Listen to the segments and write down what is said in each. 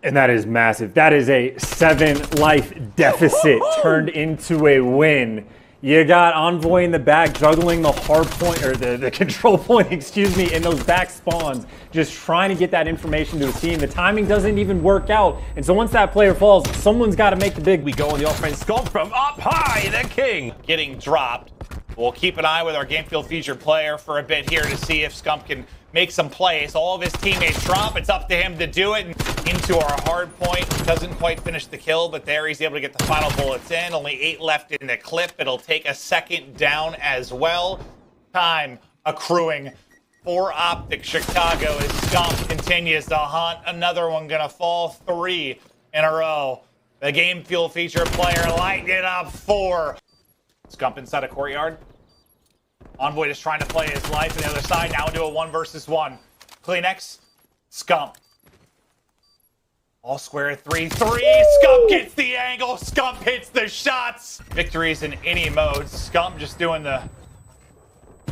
And that is massive. That is a 7-life deficit turned into a win. You got Envoy in the back juggling the hard point, or the control point, excuse me, in those back spawns, just trying to get that information to his team. The timing doesn't even work out. And so once that player falls, someone's got to make the big. We go on the offense. Scump from up high, the king getting dropped. We'll keep an eye with our game field featured player for a bit here to see if Scump can make some plays. All of his teammates drop. It's up to him to do it. Into our hard point. Doesn't quite finish the kill, but there he's able to get the final bullets in. Only 8 left in the clip. It'll take a second down as well. Time accruing for OpTic Chicago as Scump continues to hunt. Another one gonna fall. 3 in a row. The game field featured player lighting it up 4. Scump inside a courtyard. Envoy just trying to play his life on the other side. Now into a 1 versus 1. Kleenex. Scump. All square 3-3. Scump gets the angle. Scump hits the shots. Victories in any mode. Scump just doing the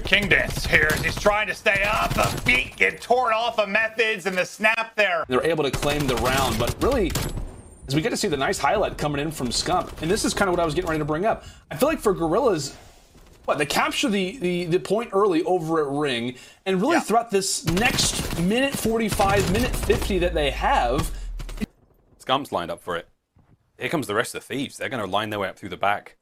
king dance here as he's trying to stay up. The feet get torn off of methods and the snap there. They're able to claim the round, but really, as we get to see the nice highlight coming in from Scump, and this is kind of what I was getting ready to bring up. I feel like for Gorillas, they capture the point early over at Ring, and really throughout this next minute 45, minute 50 that they have, Scump's lined up for it. Here comes the rest of the thieves. They're going to line their way up through the back.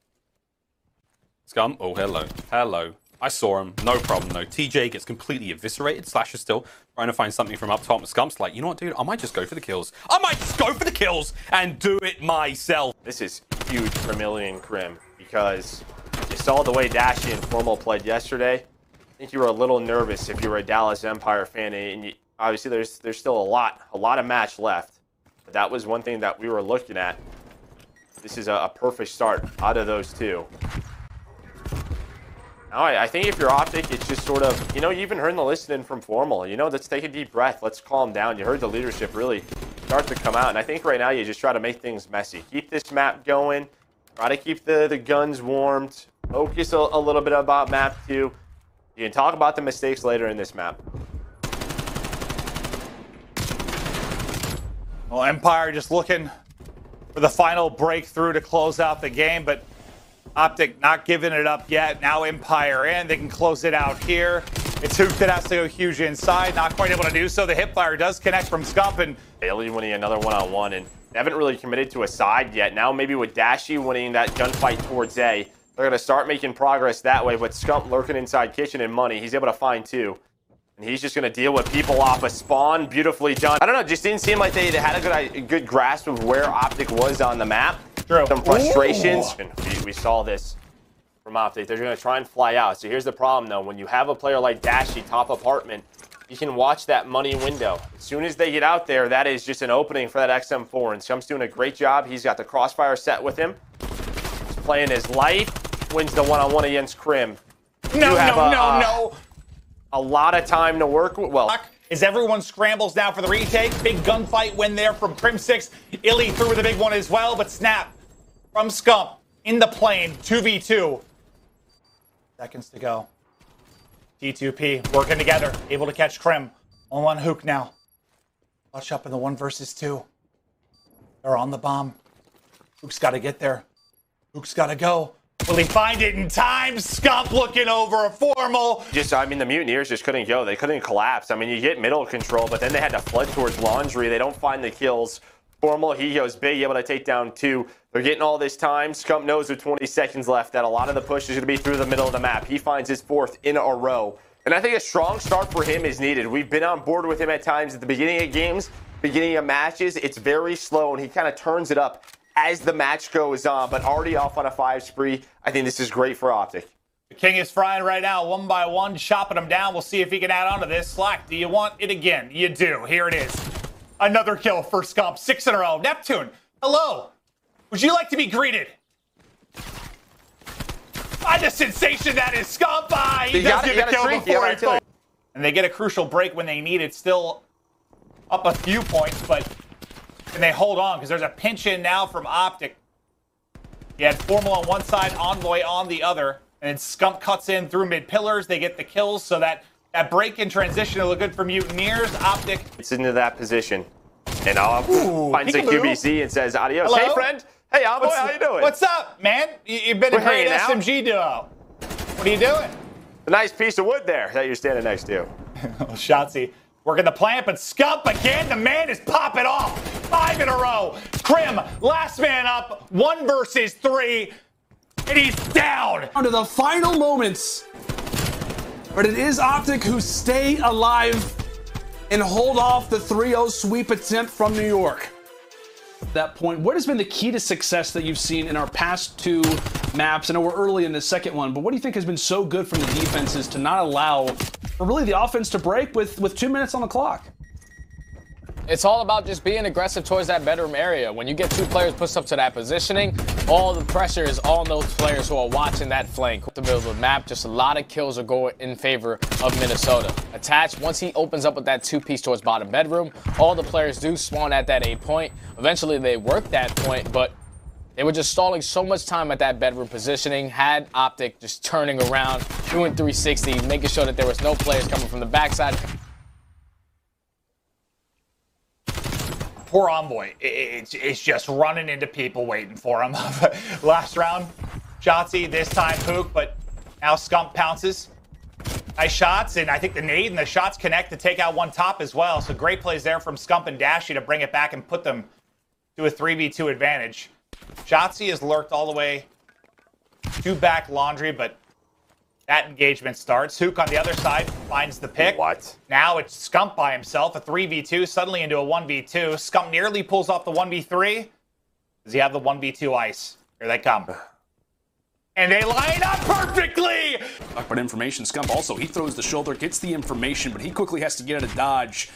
Scump, oh, hello. Hello. I saw him. No problem, though. TJ gets completely eviscerated. Slash is still trying to find something from up top. Scump's like, you know what, dude? I might just go for the kills. I might just go for the kills and do it myself. This is huge for Millie and Krim because you saw the way Dashy and Formal played yesterday. I think you were a little nervous if you were a Dallas Empire fan, and obviously there's still a lot of match left. But that was one thing that we were looking at. This is a perfect start out of those two. Now, I think if you're OpTic, it's just sort of, you even heard the listening from Formal. Let's take a deep breath. Let's calm down. You heard the leadership really start to come out. And I think right now you just try to make things messy. Keep this map going. Try to keep the guns warmed. Focus a little bit about map 2. You can talk about the mistakes later in this map. Well, Empire just looking for the final breakthrough to close out the game, but OpTic not giving it up yet. Now Empire in. They can close it out here. It's Hook that has to go huge inside. Not quite able to do so. The hipfire does connect from Scump, and Bailey winning another one-on-one, and they haven't really committed to a side yet. Now maybe with Dashy winning that gunfight towards A, they're going to start making progress that way. With Scump lurking inside Kitchen and Money, he's able to find 2. And he's just going to deal with people off a spawn. Beautifully done. I don't know, just didn't seem like they had a good grasp of where OpTic was on the map. True. Some frustrations. And we saw this from OpTic. They're going to try and fly out. So here's the problem, though. When you have a player like Dashy, top apartment, you can watch that money window. As soon as they get out there, that is just an opening for that XM4. And Scump's doing a great job. He's got the crossfire set with him. He's playing his life. Wins the one-on-one against Krim. No. A lot of time to work with. Well, as everyone scrambles now for the retake. Big gunfight win there from Krim 6. Illy threw the big one as well, but snap from Scump in the plane. 2v2. Seconds to go. T2P working together. Able to catch Krim. On one Hook now. Clutch up in the 1 versus 2. They're on the bomb. Hook's got to get there. Hook's got to go. Will he find it in time? Scump looking over a Formal. the Mutineers just couldn't go. They couldn't collapse. You get middle control, but then they had to flood towards Laundry. They don't find the kills. Formal, he goes big, able to take down 2. They're getting all this time. Scump knows with 20 seconds left that a lot of the push is going to be through the middle of the map. He finds his 4th in a row. And I think a strong start for him is needed. We've been on board with him at times at the beginning of games, beginning of matches. It's very slow, and he kind of turns it up as the match goes on, but already off on a 5 spree. I think this is great for OpTic. The king is frying right now, 1 by 1, chopping him down. We'll see if he can add on to this. Slack, do you want it again? You do. Here it is. Another kill for Scump, 6 in a row. Neptune, hello. Would you like to be greeted? By the sensation that is Scump. He does get a kill before he falls. And they get a crucial break when they need it. Still up a few points, but can they hold on? Because there's a pinch in now from OpTic. He had Formal on one side, Envoy on the other. And then Scump cuts in through mid-pillars. They get the kills, so that break in transition will look good for Mutineers. OpTic. It's into that position. And finds a peekaboo. QBC and says, adios. Hello? Hey, friend. Hey, Envoy, how you doing? What's up, man? You've been We're a great hanging out. SMG duo. What are you doing? A nice piece of wood there that you're standing next to. Shotzi working the plant, but Scump again. The man is popping off. 5 in a row. Krim, last man up. 1 versus 3. And he's down. Down to the final moments. But it is OpTic who stay alive and hold off the 3-0 sweep attempt from New York. At that point, what has been the key to success that you've seen in our past 2 maps? I know we're early in the second one, but what do you think has been so good from the defenses to not allow for really the offense to break with 2 minutes on the clock? It's all about just being aggressive towards that bedroom area. When you get 2 players pushed up to that positioning, all the pressure is on those players who are watching that flank. The middle of the map, just a lot of kills are going in favor of Minnesota. Attached, once he opens up with that 2-piece towards bottom bedroom, all the players do spawn at that A point. Eventually they work that point, but they were just stalling so much time at that bedroom positioning, had OpTic just turning around, doing 360, making sure that there was no players coming from the backside. Poor Envoy. It's just running into people waiting for him. Last round, Shotzi, this time Pook, but now Scump pounces. Nice shots, and I think the nade and the shots connect to take out one top as well. So great plays there from Scump and Dashy to bring it back and put them to a 3v2 advantage. Shotzi has lurked all the way to back Laundry, but that engagement starts. Hook on the other side finds the pick. What? Now it's Scump by himself, a 3v2, suddenly into a 1v2. Scump nearly pulls off the 1v3. Does he have the 1v2 ice? Here they come. And they line up perfectly! But information, Scump also, he throws the shoulder, gets the information, but he quickly has to get out of dodge.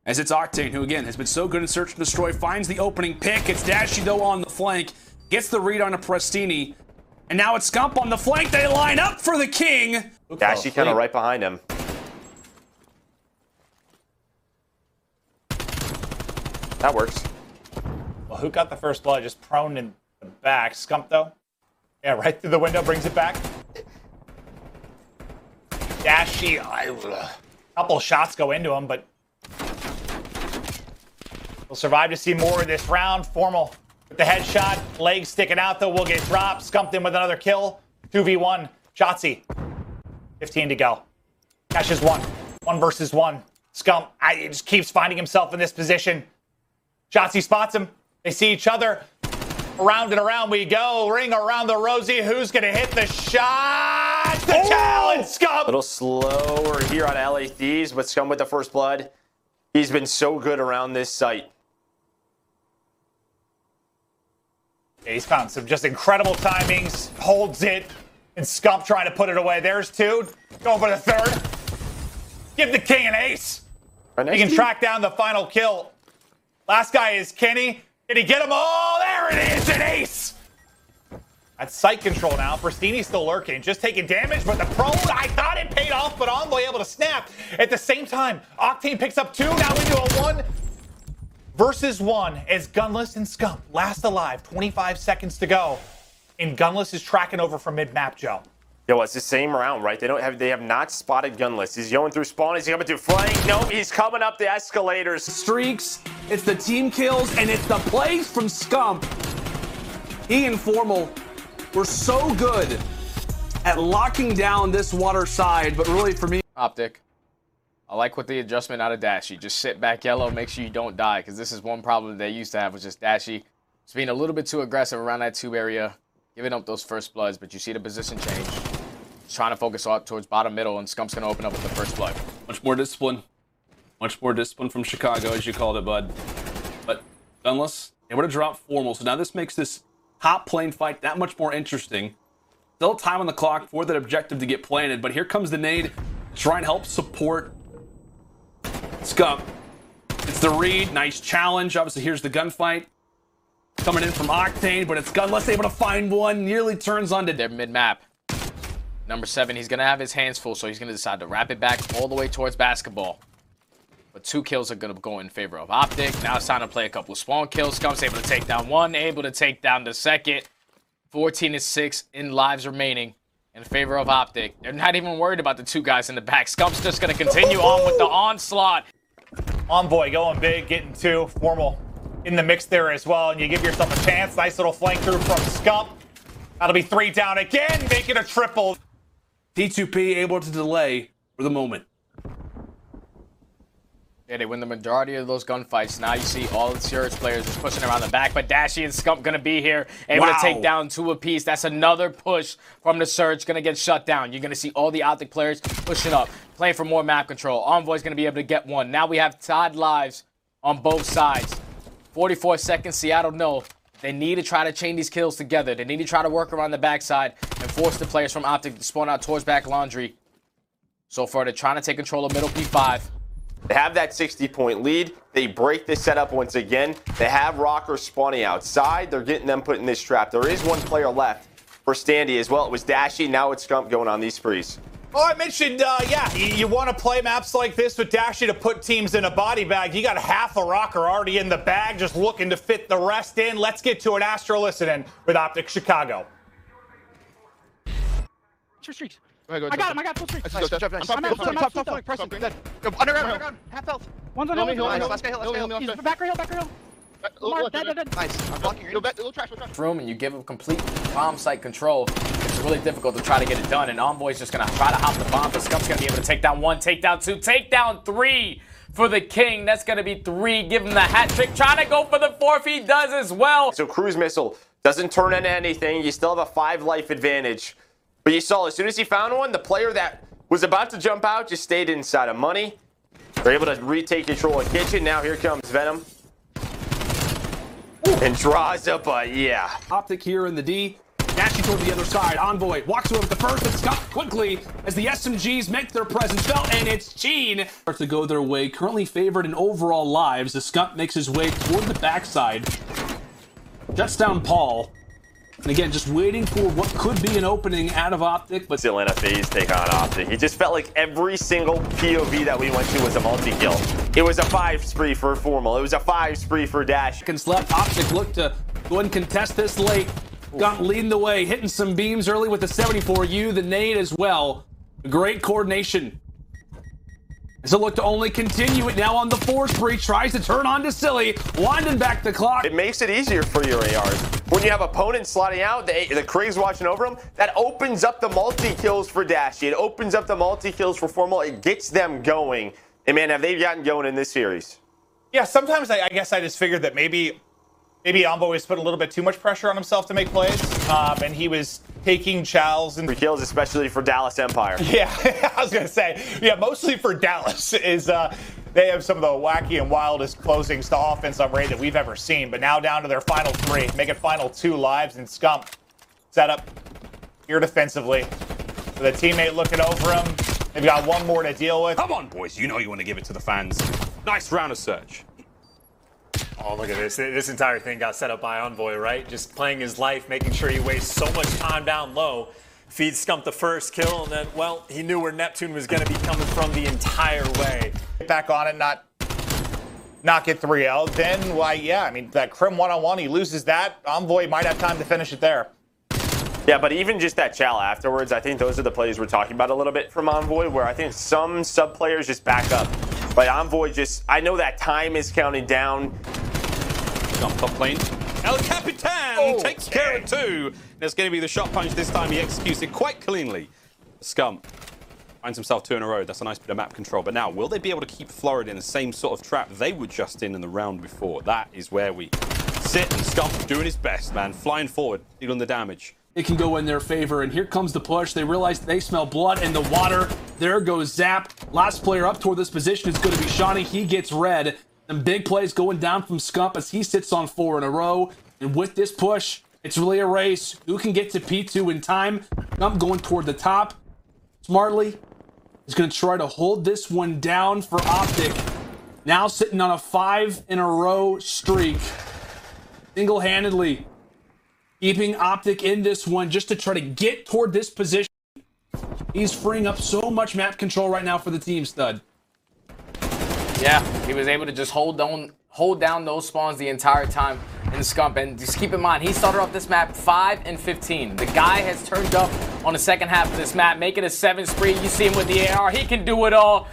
As it's Octane, who again has been so good in search and destroy, finds the opening pick. It's Dashy though on the flank, gets the read on a Prestini. And now it's Scump on the flank. They line up for the king. Dashy kind of right behind him. That works. Well, who got the first blood? Just prone in the back. Scump, though. Yeah, right through the window, brings it back. Dashy, a couple shots go into him, but we'll survive to see more of this round. Formal with the headshot. Legs sticking out, though, will get dropped. Scumped in with another kill. 2v1. Shotzi. 15 to go. Cash is 1. 1 versus 1. Scump, he just keeps finding himself in this position. Shotzi spots him. They see each other. Around and around we go. Ring around the rosy. Who's going to hit the shot? The challenge, Scump. A little slower here on LA Thieves, but Scum with the first blood. He's been so good around this site. Yeah, he's found some just incredible timings. Holds it. And Scump trying to put it away. There's 2. Going for the 3rd. Give the king an ace. Right He next can to you. track down the final kill. Last guy is Kenny. Did he get him? Oh, there it is, an ace. That's sight control now. Prestini's still lurking, just taking damage, but the prone, I thought it paid off, but Envoy able to snap. At the same time, Octane picks up 2, now into a 1 versus 1 as Gunless and Scump last alive. 25 seconds to go. And Gunless is tracking over from mid-map, Joe. Yo, it's the same round, right? They have not spotted Gunless. He's going through spawn. He's coming through flank. Nope, he's coming up the escalators. Streaks, it's the team kills, and it's the plays from Scump. He and Formal were so good at locking down this water side, but really for me, OpTic, I like what the adjustment out of Dashy. Just sit back yellow, make sure you don't die, because this is one problem they used to have was just Dashy. Just being a little bit too aggressive around that tube area, giving up those first bloods, but you see the position change. Just trying to focus out towards bottom middle, and Scump's going to open up with the first blood. much more discipline. Much more discipline from Chicago, as you called it, bud. But Gunless, able to drop Formal, so now this makes this top plane fight that much more interesting. Still time on the clock for that objective to get planted, but here comes the nade to try and help support Scump. It's the read, nice challenge. Obviously, here's the gunfight. Coming in from Octane, but it's Gunless able to find one, nearly turns onto They're mid-map. Number 7, he's going to have his hands full, so he's going to decide to wrap it back all the way towards basketball. But 2 kills are going to go in favor of OpTic. Now it's time to play a couple of spawn kills. Scump's able to take down 1, able to take down the second. 14-6 in lives remaining in favor of OpTic. They're not even worried about the 2 guys in the back. Scump's just going to continue on with the onslaught. Envoy going big, getting 2. Formal in the mix there as well, and you give yourself a chance. Nice little flank through from Scump. That'll be 3 down again, making a triple. T2P able to delay for the moment. Yeah, they win the majority of those gunfights. Now you see all the Surge players just pushing around the back, but Dashy and Scump gonna be here, able to take down 2 apiece. That's another push from the Surge, gonna get shut down. You're gonna see all the OpTic players pushing up, playing for more map control. Envoy's gonna be able to get 1. Now we have tied lives on both sides. 44 seconds, Seattle know they need to try to chain these kills together. They need to try to work around the backside and force the players from OpTic to spawn out towards back laundry. So far, they're trying to take control of middle P5. They have that 60-point lead. They break the setup once again. They have Rocker spawning outside. They're getting them put in this trap. There is 1 player left for Standy as well. It was Dashy. Now it's Scump going on these sprees. Oh, I mentioned, yeah, you want to play maps like this with Dashy to put teams in a body bag. You got half a Rocker already in the bag, just looking to fit the rest in. Let's get to an Astro listening with OpTic Chicago. Streaks. Go ahead, I got him. I got full streaks. Nice, top, press him. Dead. Underground. Half health. One's on Hill, the hill, last guy, hill. He's back rail, back rail. Mark, dead. Nice. I'm blocking you. Little trash. Room and you give them complete bomb site control, it's really difficult to try to get it done. And Envoy's just gonna try to hop the bomb, but Scump's gonna be able to take down 1, take down 2, take down 3 for the King. That's gonna be 3. Give him the hat trick. Trying to go for the 4th. He does as well. So Cruise Missile doesn't turn into anything. You still have a 5 life advantage. But you saw as soon as he found one, the player that was about to jump out just stayed inside of money. They're able to retake control of Kitchen. Now here comes Venom. And draws up a, yeah. OpTic here in the D. Dashy toward the other side. Envoy walks to him with the first and Scump quickly as the SMGs make their presence felt, and it's Gene. Starts to go their way. Currently favored in overall lives. The Scump makes his way toward the backside. Shuts down Paul. And again, just waiting for what could be an opening out of OpTic, but Still in a phase take on OpTic. He just felt like every single POV that we went to was a multi-kill. It was a 5 spree for Formal. It was a 5 spree for Dash. seconds left. OpTic look to go and contest this late. Scump leading the way, hitting some beams early with the 74U, the nade as well. Great coordination. So look to only continue it now on the 4 spree. Tries to turn on to Silly, winding back the clock. It makes it easier for your ARs. When you have opponents slotting out, the Krieg's watching over them, that opens up the multi-kills for Dashy. It opens up the multi-kills for Formal. It gets them going. And man, have they gotten going in this series? Yeah, sometimes I guess I just figured that maybe Envoy was put a little bit too much pressure on himself to make plays, and he was taking chows and 3 kills, especially for Dallas Empire. Yeah, I was gonna say, yeah, mostly for Dallas is they have some of the wacky and wildest closings to offense on raid that we've ever seen. But now down to their final 3, make it final 2 lives, and Scump set up here defensively with a teammate looking over him. They've got 1 more to deal with. Come on, boys. You know you want to give it to the fans. Nice round of search. Oh, look at this. This entire thing got set up by Envoy, right? Just playing his life, making sure he wastes so much time down low. Feeds Scump the first kill, and then, well, he knew where Neptune was going to be coming from the entire way. Get back on it, not get 3L. Then, why, yeah, I mean, that Crim one-on-one, he loses that. Envoy might have time to finish it there. Yeah, but even just that chow afterwards, I think those are the plays we're talking about a little bit from Envoy, where I think some sub players just back up. But Envoy just, I know that time is counting down. Jump top lane. El Capitan takes care of 2. There's going to be the shot punch this time. He executes it quite cleanly. Scump finds himself 2 in a row. That's a nice bit of map control. But now, will they be able to keep Florida in the same sort of trap they were just in the round before? That is where we sit, and Scump doing his best, man. Flying forward, dealing the damage. It can go in their favor, and here comes the push. They realize they smell blood in the water. There goes Zap. Last player up toward this position is going to be Shawnee. He gets red. And big plays going down from Scump as he sits on 4 in a row. And with this push, it's really a race. Who can get to P2 in time? Scump going toward the top. Smartly is going to try to hold this one down for OpTic. Now sitting on a 5 in a row streak. Single-handedly keeping OpTic in this one just to try to get toward this position. He's freeing up so much map control right now for the team, Stud. Yeah, he was able to just hold down those spawns the entire time in Scump. And just keep in mind, he started off this map 5 and 15. The guy has turned up on the second half of this map, making a 7 spree. You see him with the AR. He can do it all.